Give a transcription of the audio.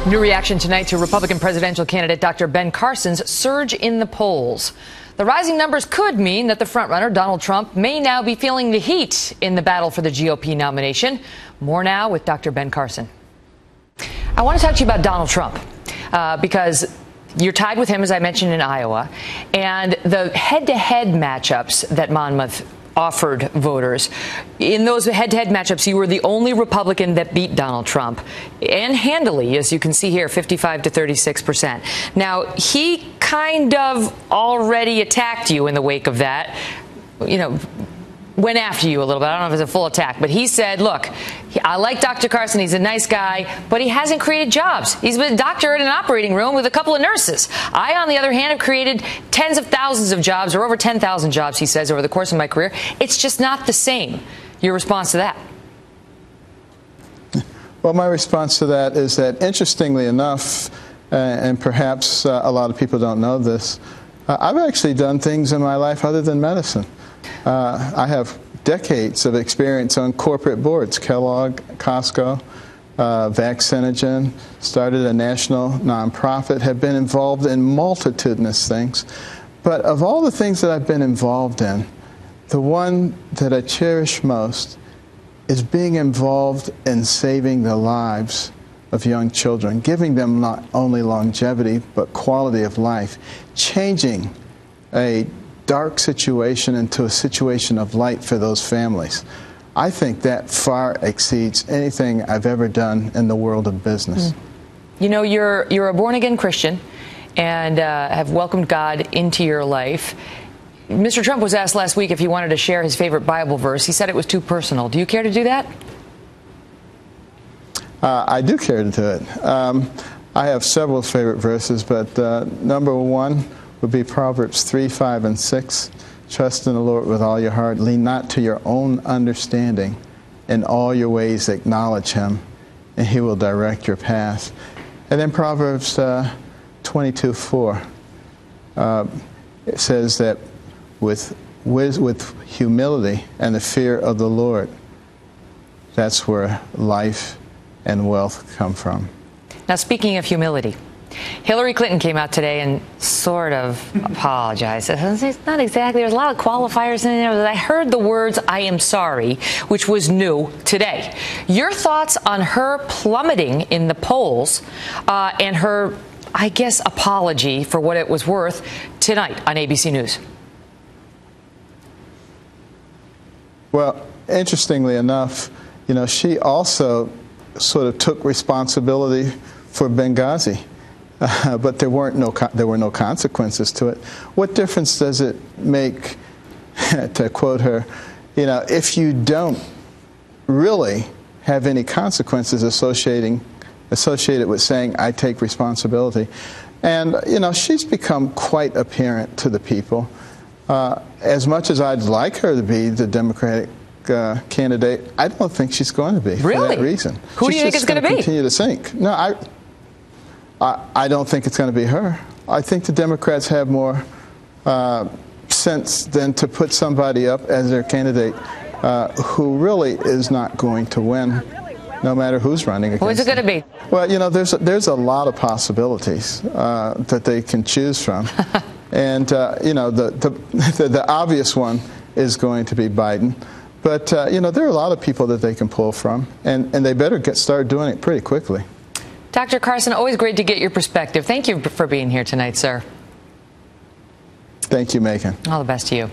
New reaction tonight to Republican presidential candidate Dr. Ben Carson's surge in the polls. The rising numbers could mean that the frontrunner, Donald Trump, may now be feeling the heat in the battle for the GOP nomination. More now with Dr. Ben Carson. I want to talk to you about Donald Trump because you're tied with him, as I mentioned, in Iowa. And the head-to-head matchups that Monmouth offered voters, in those head-to-head matchups, you were the only Republican that beat Donald Trump, and handily, as you can see here, 55 to 36%. Now, he kind of already attacked you in the wake of that, went after you a little bit. I don't know if it's a full attack, but he said, look, I like Dr. Carson. He's a nice guy, but he hasn't created jobs. He's been a doctor in an operating room with a couple of nurses. I, on the other hand, have created tens of thousands of jobs, or over 10,000 jobs, he says, over the course of my career. It's just not the same. Your response to that? Well, my response to that is that, interestingly enough, and perhaps a lot of people don't know this, I've actually done things in my life other than medicine. I have decades of experience on corporate boards, Kellogg, Costco, Vaccinogen, started a national nonprofit, have been involved in multitudinous things. But of all the things that I've been involved in, the one that I cherish most is being involved in saving the lives of young children, giving them not only longevity, but quality of life, changing a dark situation into a situation of light for those families. I think that far exceeds anything I've ever done in the world of business. You know, you're a born-again Christian and have welcomed God into your life. Mr. Trump was asked last week if he wanted to share his favorite Bible verse. He said it was too personal. Do you care to do that? I do care to do it. I have several favorite verses, but number one would be Proverbs 3, 5, and 6. Trust in the Lord with all your heart. Lean not to your own understanding. In all your ways acknowledge him, and he will direct your path. And then Proverbs 22, 4. It says that with humility and the fear of the Lord, that's where life and wealth come from. Now, speaking of humility, Hillary Clinton came out today and sort of apologized. It's not exactly. There's a lot of qualifiers in there. I heard the words, I am sorry, which was new today. Your thoughts on her plummeting in the polls and her, I guess, apology for what it was worth tonight on ABC News? Well, interestingly enough, she also sort of took responsibility for Benghazi. But there were no consequences to it. What difference does it make, to quote her, if you don't really have any consequences associated with saying, I take responsibility? And, she's become quite apparent to the people. As much as I'd like her to be the Democratic candidate, I don't think she's going to be. Really? For that reason. Who do you think it's going to be? Continue to sink. No, I don't think it's going to be her. I think the Democrats have more sense than to put somebody up as their candidate who really is not going to win, no matter who's running against them. Who's it going to be? Well, there's a lot of possibilities that they can choose from. And, the obvious one is going to be Biden. But, there are a lot of people that they can pull from, and they better start doing it pretty quickly. Dr. Carson, always great to get your perspective. Thank you for being here tonight, sir. Thank you, Megyn. All the best to you.